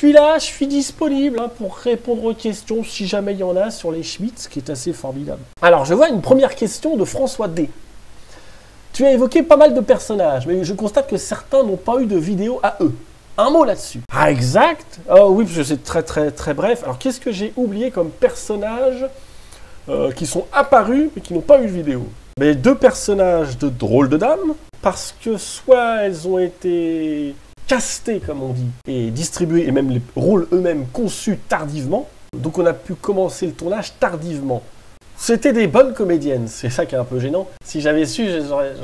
suis là, je suis disponible hein, pour répondre aux questions si jamais il y en a sur les Schmitz, ce qui est assez formidable. Alors, je vois une première question de François D. Tu as évoqué pas mal de personnages, mais je constate que certains n'ont pas eu de vidéo à eux. Un mot là-dessus. Ah, exact. Oh oui, parce que c'est très bref. Alors, qu'est-ce que j'ai oublié comme personnages qui sont apparus mais qui n'ont pas eu de vidéo? Mais 2 personnages de Drôle de Dames, parce que soit elles ont été castées, comme on dit, et distribuées, et même les rôles eux-mêmes conçus tardivement. Donc on a pu commencer le tournage tardivement. C'était des bonnes comédiennes, c'est ça qui est un peu gênant. Si j'avais su,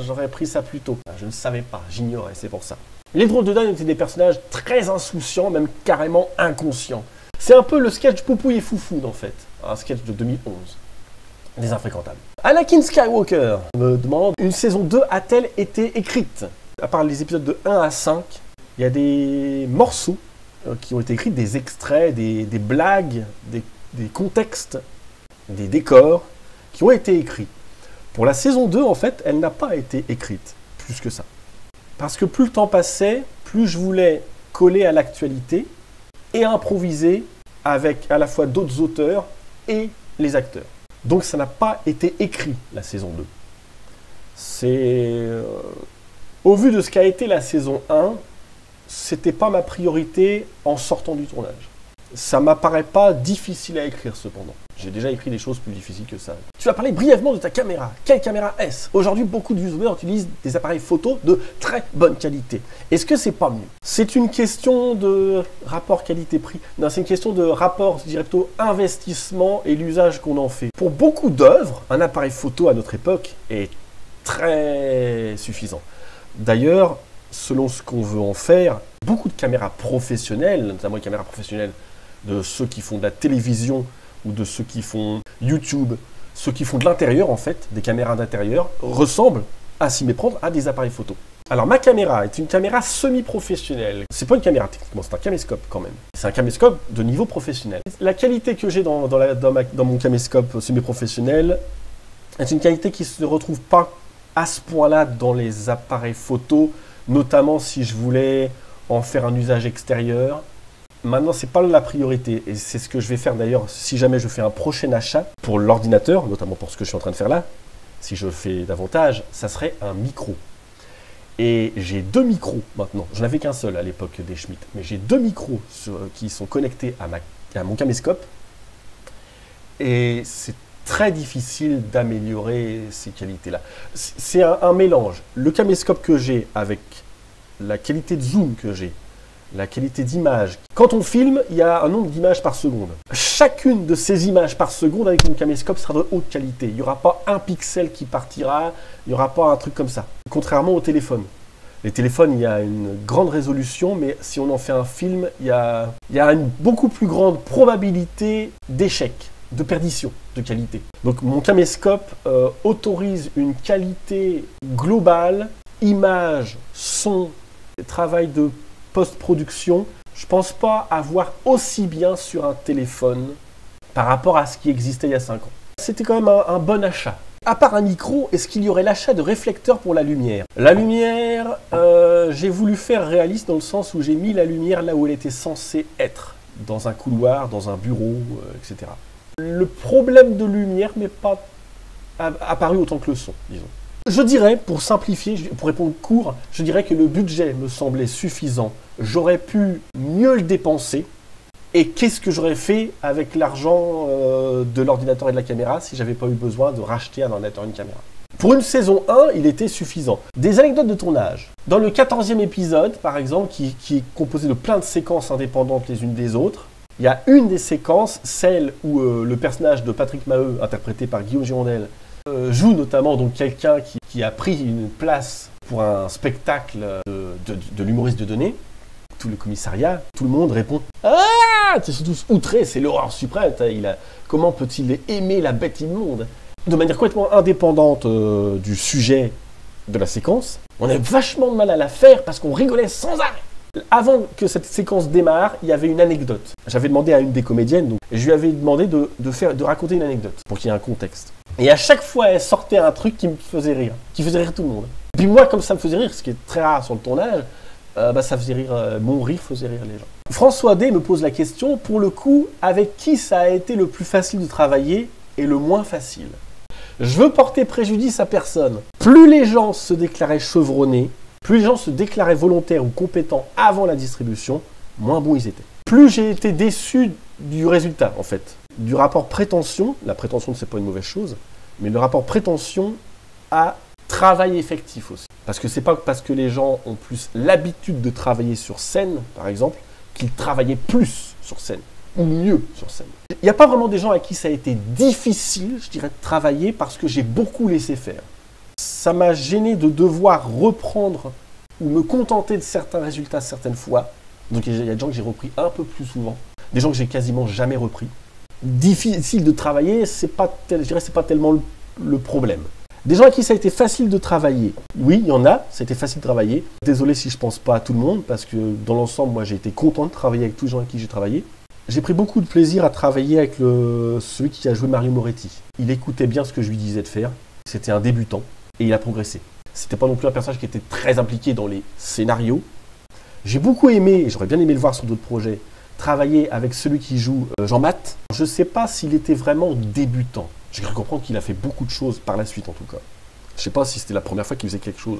j'aurais pris ça plus tôt. Je ne savais pas, j'ignorais, c'est pour ça. Les Drôles de Dames étaient des personnages très insouciants, même carrément inconscients. C'est un peu le sketch Poupouille et Foufou, en fait. Un sketch de 2011. Des infréquentables. Anakin Skywalker me demande, une saison 2 a-t-elle été écrite? À part les épisodes de 1 à 5, il y a des morceaux qui ont été écrits, des extraits, des blagues, des contextes, des décors qui ont été écrits. Pour la saison 2, en fait, elle n'a pas été écrite, plus que ça. Parce que plus le temps passait, plus je voulais coller à l'actualité et improviser avec à la fois d'autres auteurs et les acteurs. Donc ça n'a pas été écrit, la saison 2. C'est... au vu de ce qu'a été la saison 1, c'était pas ma priorité en sortant du tournage. Ça m'apparaît pas difficile à écrire cependant. J'ai déjà écrit des choses plus difficiles que ça. Tu as parlé brièvement de ta caméra. Quelle caméra est-ce? Aujourd'hui, beaucoup de youtubeurs utilisent des appareils photo de très bonne qualité. Est-ce que c'est pas mieux? C'est une question de rapport qualité-prix. Non, c'est une question de rapport, je dirais plutôt, investissement et l'usage qu'on en fait. Pour beaucoup d'œuvres, un appareil photo à notre époque est très suffisant. D'ailleurs, selon ce qu'on veut en faire, beaucoup de caméras professionnelles, notamment les caméras professionnelles de ceux qui font de la télévision ou de ceux qui font YouTube, ceux qui font de l'intérieur en fait, des caméras d'intérieur, ressemblent à s'y méprendre à des appareils photo. Alors ma caméra est une caméra semi-professionnelle. C'est pas une caméra techniquement, c'est un caméscope quand même. C'est un caméscope de niveau professionnel. La qualité que j'ai dans mon caméscope semi-professionnel est une qualité qui ne se retrouve pas à ce point-là dans les appareils photo, notamment si je voulais en faire un usage extérieur. Maintenant, ce n'est pas la priorité et c'est ce que je vais faire d'ailleurs si jamais je fais un prochain achat pour l'ordinateur, notamment pour ce que je suis en train de faire là. Si je fais davantage, ça serait un micro. Et j'ai 2 micros maintenant. Je n'avais qu'un seul à l'époque des Schmitz, mais j'ai 2 micros qui sont connectés à mon caméscope et c'est très difficile d'améliorer ces qualités-là. C'est un mélange. Le caméscope que j'ai avec la qualité de zoom que j'ai, la qualité d'image. Quand on filme, il y a un nombre d'images par seconde. Chacune de ces images par seconde avec mon caméscope sera de haute qualité. Il n'y aura pas un pixel qui partira, il n'y aura pas un truc comme ça. Contrairement au téléphone. Les téléphones, il y a une grande résolution, mais si on en fait un film, il y a une beaucoup plus grande probabilité d'échec, de perdition de qualité. Donc mon caméscope autorise une qualité globale, image, son, travail de post-production, je ne pense pas avoir aussi bien sur un téléphone par rapport à ce qui existait il y a 5 ans. C'était quand même un bon achat. À part un micro, est-ce qu'il y aurait l'achat de réflecteurs pour la lumière? La lumière, j'ai voulu faire réaliste dans le sens où j'ai mis la lumière là où elle était censée être, dans un couloir, dans un bureau, etc. Le problème de lumière n'est pas apparu autant que le son, disons. Je dirais, pour simplifier, pour répondre court, je dirais que le budget me semblait suffisant. J'aurais pu mieux le dépenser. Et qu'est-ce que j'aurais fait avec l'argent de l'ordinateur et de la caméra si j'avais pas eu besoin de racheter un ordinateur et une caméra? Pour une saison 1, il était suffisant. Des anecdotes de tournage. Dans le 14e épisode, par exemple, qui est composé de plein de séquences indépendantes les unes des autres, il y a une des séquences, celle où le personnage de Patrick Maheu, interprété par Guillaume Girondel, joue notamment donc quelqu'un qui a pris une place pour un spectacle de l'humoriste de Dieudonné. Tout le commissariat, tout le monde répond « Ah !» Ils sont tous outrés, c'est l'horreur suprême. Comment peut-il aimer la bête immonde? De manière complètement indépendante du sujet de la séquence, on a vachement de mal à la faire parce qu'on rigolait sans arrêt. Avant que cette séquence démarre, il y avait une anecdote. J'avais demandé à une des comédiennes, donc, et je lui avais demandé de raconter une anecdote pour qu'il y ait un contexte. Et à chaque fois, elle sortait un truc qui me faisait rire, qui faisait rire tout le monde. Puis moi, comme ça me faisait rire, ce qui est très rare sur le tournage, ça faisait rire, mon rire faisait rire les gens. François D me pose la question, pour le coup, avec qui ça a été le plus facile de travailler et le moins facile? Je veux porter préjudice à personne. Plus les gens se déclaraient chevronnés, plus les gens se déclaraient volontaires ou compétents avant la distribution, moins bons ils étaient. Plus j'ai été déçu du résultat, en fait. Du rapport prétention, la prétention c'est pas une mauvaise chose, mais le rapport prétention à travail effectif aussi. Parce que c'est pas parce que les gens ont plus l'habitude de travailler sur scène, par exemple, qu'ils travaillaient plus sur scène, ou mieux sur scène. Il n'y a pas vraiment des gens à qui ça a été difficile, je dirais, de travailler parce que j'ai beaucoup laissé faire. Ça m'a gêné de devoir reprendre ou me contenter de certains résultats certaines fois. Donc il y a des gens que j'ai repris un peu plus souvent, des gens que j'ai quasiment jamais repris. Difficile de travailler, je dirais c'est pas tellement le problème. Des gens à qui ça a été facile de travailler, oui, il y en a, ça a été facile de travailler. Désolé si je pense pas à tout le monde, parce que dans l'ensemble, moi j'ai été content de travailler avec tous les gens avec qui j'ai travaillé. J'ai pris beaucoup de plaisir à travailler avec celui qui a joué Mario Moretti. Il écoutait bien ce que je lui disais de faire, c'était un débutant, et il a progressé. C'était pas non plus un personnage qui était très impliqué dans les scénarios. J'ai beaucoup aimé, et j'aurais bien aimé le voir sur d'autres projets, travailler avec celui qui joue Jean-Math. Je sais pas s'il était vraiment débutant. J'ai cru comprendre qu'il a fait beaucoup de choses par la suite en tout cas. Je sais pas si c'était la première fois qu'il faisait quelque chose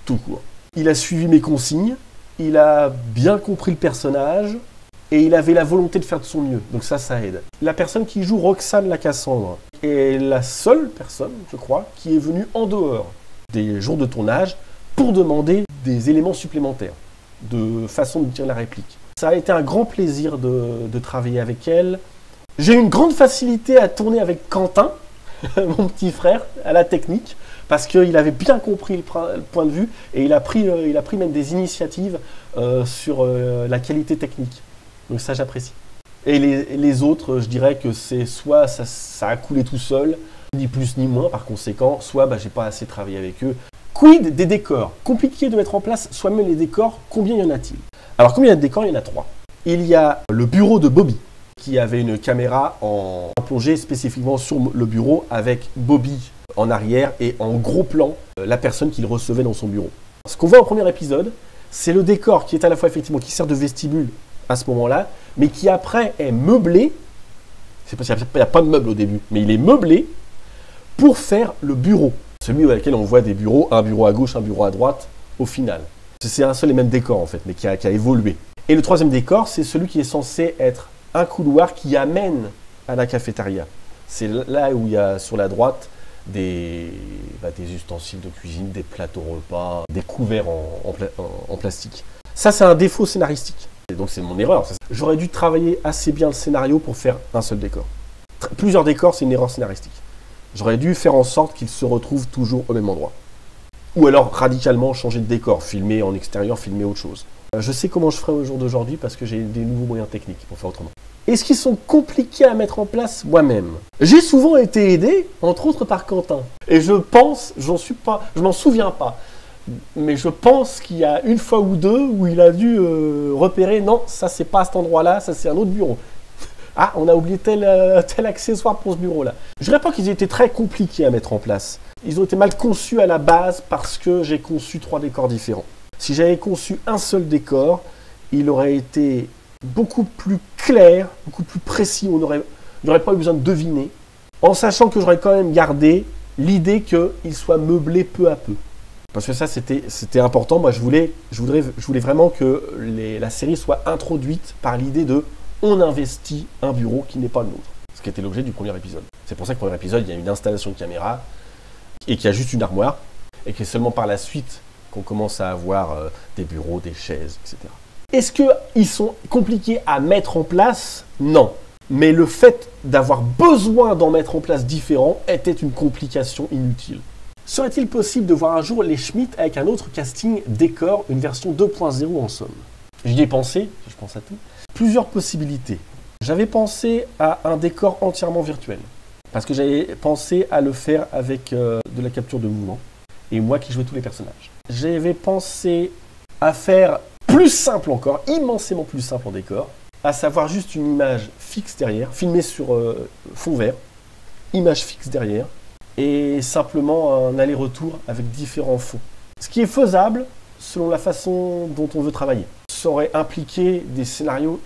tout court. Il a suivi mes consignes, il a bien compris le personnage et il avait la volonté de faire de son mieux. Donc ça aide. La personne qui joue Roxane la Cassandre est la seule personne, je crois, qui est venue en dehors des jours de tournage pour demander des éléments supplémentaires, de façon de dire la réplique. Ça a été un grand plaisir de travailler avec elle. J'ai eu une grande facilité à tourner avec Quentin, mon petit frère, à la technique, parce qu'il avait bien compris le point de vue et il a pris même des initiatives sur la qualité technique. Donc ça, j'apprécie. Et les autres, je dirais que c'est soit ça a coulé tout seul, ni plus ni moins par conséquent, soit j'ai pas assez travaillé avec eux. Quid des décors? Compliqué de mettre en place soi-même les décors, combien y en a-t-il? Alors combien il y a de décors? Il y en a 3. Il y a le bureau de Bobby, qui avait une caméra en plongée spécifiquement sur le bureau avec Bobby en arrière et en gros plan la personne qu'il recevait dans son bureau. Ce qu'on voit au premier épisode, c'est le décor qui est à la fois effectivement qui sert de vestibule à ce moment-là, mais qui après est meublé. C'est parce qu'il n'y a pas de meuble au début, mais il est meublé pour faire le bureau. Celui dans lequel on voit des bureaux, un bureau à gauche, un bureau à droite, au final. C'est un seul et même décor en fait, mais qui a évolué. Et le troisième décor, c'est celui qui est censé être un couloir qui amène à la cafétéria. C'est là où il y a sur la droite des ustensiles de cuisine, des plateaux repas, des couverts en plastique. Ça, c'est un défaut scénaristique. Et donc c'est mon erreur. J'aurais dû travailler assez bien le scénario pour faire un seul décor. Plusieurs décors, c'est une erreur scénaristique. J'aurais dû faire en sorte qu'ils se retrouvent toujours au même endroit. Ou alors radicalement changer de décor, filmer en extérieur, filmer autre chose. Je sais comment je ferai au jour d'aujourd'hui parce que j'ai des nouveaux moyens techniques pour faire autrement. Est-ce qu'ils sont compliqués à mettre en place moi-même? J'ai souvent été aidé, entre autres par Quentin. Et je pense, je m'en souviens pas, mais je pense qu'il y a une fois ou deux où il a dû repérer, non, ça c'est pas à cet endroit-là, ça c'est un autre bureau. Ah, on a oublié tel accessoire pour ce bureau-là. Je dirais pas qu'ils étaient très compliqués à mettre en place. Ils ont été mal conçus à la base parce que j'ai conçu 3 décors différents. Si j'avais conçu un seul décor, il aurait été beaucoup plus clair, beaucoup plus précis. Il n'y aurait pas eu besoin de deviner, en sachant que j'aurais quand même gardé l'idée qu'il soit meublé peu à peu. Parce que ça, c'était important. Moi, je voulais vraiment que la série soit introduite par l'idée de on investit un bureau qui n'est pas le nôtre. Ce qui était l'objet du premier épisode. C'est pour ça que le premier épisode, il y a une installation de caméra et qu'il y a juste une armoire et que c'est seulement par la suite qu'on commence à avoir des bureaux, des chaises, etc. Est-ce qu'ils sont compliqués à mettre en place? Non. Mais le fait d'avoir besoin d'en mettre en place différents était une complication inutile. Serait-il possible de voir un jour les Schmitt avec un autre casting décor, une version 2.0 en somme? J'y ai pensé, je pense à tout. Plusieurs possibilités. J'avais pensé à un décor entièrement virtuel. Parce que j'avais pensé à le faire avec de la capture de mouvement. Et moi qui jouais tous les personnages. J'avais pensé à faire plus simple encore, immensément plus simple en décor, à savoir juste une image fixe derrière, filmée sur fond vert, image fixe derrière, et simplement un aller-retour avec différents fonds. Ce qui est faisable, selon la façon dont on veut travailler. Ça aurait impliqué des scénarios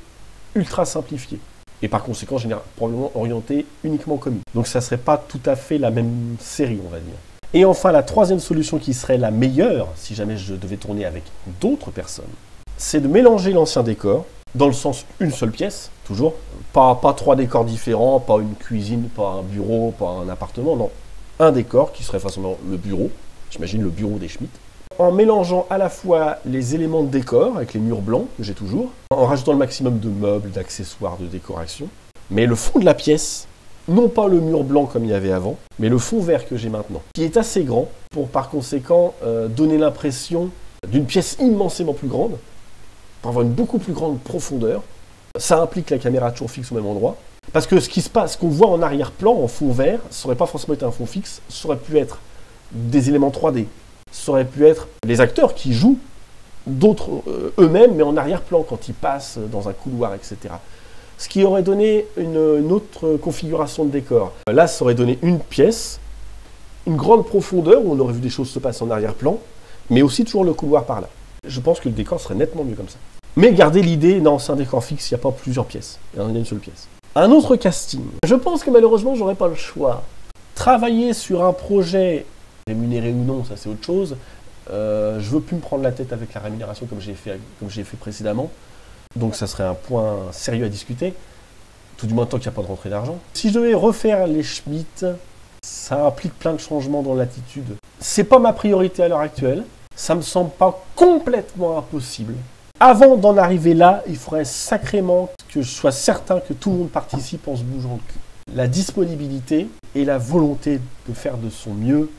ultra simplifiés. Et par conséquent, probablement orientés uniquement comique. Donc ça ne serait pas tout à fait la même série, on va dire. Et enfin, la troisième solution qui serait la meilleure, si jamais je devais tourner avec d'autres personnes, c'est de mélanger l'ancien décor, dans le sens une seule pièce, toujours. Pas trois décors différents, pas une cuisine, pas un bureau, pas un appartement, non. Un décor qui serait forcément le bureau, j'imagine le bureau des Schmitt, en mélangeant à la fois les éléments de décor, avec les murs blancs que j'ai toujours, en rajoutant le maximum de meubles, d'accessoires, de décoration, mais le fond de la pièce, non pas le mur blanc comme il y avait avant, mais le fond vert que j'ai maintenant, qui est assez grand pour par conséquent donner l'impression d'une pièce immensément plus grande, pour avoir une beaucoup plus grande profondeur. Ça implique la caméra toujours fixe au même endroit, parce que ce qui se passe, ce qu'on voit en arrière-plan, en fond vert, ça aurait pas forcément été un fond fixe, ça aurait pu être des éléments 3D, ça aurait pu être les acteurs qui jouent d'autres eux-mêmes, mais en arrière-plan, quand ils passent dans un couloir, etc. Ce qui aurait donné une autre configuration de décor. Là, ça aurait donné une pièce, une grande profondeur, où on aurait vu des choses se passer en arrière-plan, mais aussi toujours le couloir par là. Je pense que le décor serait nettement mieux comme ça. Mais gardez l'idée, non, c'est un décor fixe, il n'y a pas plusieurs pièces, il y a une seule pièce. Un autre casting. Je pense que malheureusement, j'aurais pas le choix. Travailler sur un projet, rémunéré ou non, ça c'est autre chose. Je veux plus me prendre la tête avec la rémunération comme j'ai fait précédemment. Donc ça serait un point sérieux à discuter, tout du moins tant qu'il n'y a pas de rentrée d'argent. Si je devais refaire les Schmitt, ça implique plein de changements dans l'attitude. C'est pas ma priorité à l'heure actuelle, ça me semble pas complètement impossible. Avant d'en arriver là, il faudrait sacrément que je sois certain que tout le monde participe en se bougeant le cul. La disponibilité et la volonté de faire de son mieux.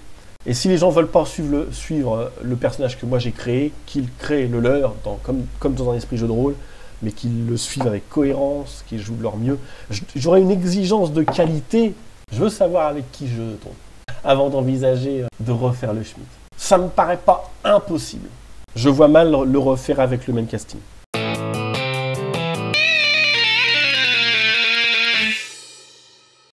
Et si les gens ne veulent pas suivre le personnage que moi j'ai créé, qu'ils créent le leur, comme dans un esprit jeu de rôle, mais qu'ils le suivent avec cohérence, qu'ils jouent de leur mieux. J'aurais une exigence de qualité. Je veux savoir avec qui je tourne, avant d'envisager de refaire le Schmitt. Ça me paraît pas impossible. Je vois mal le refaire avec le même casting.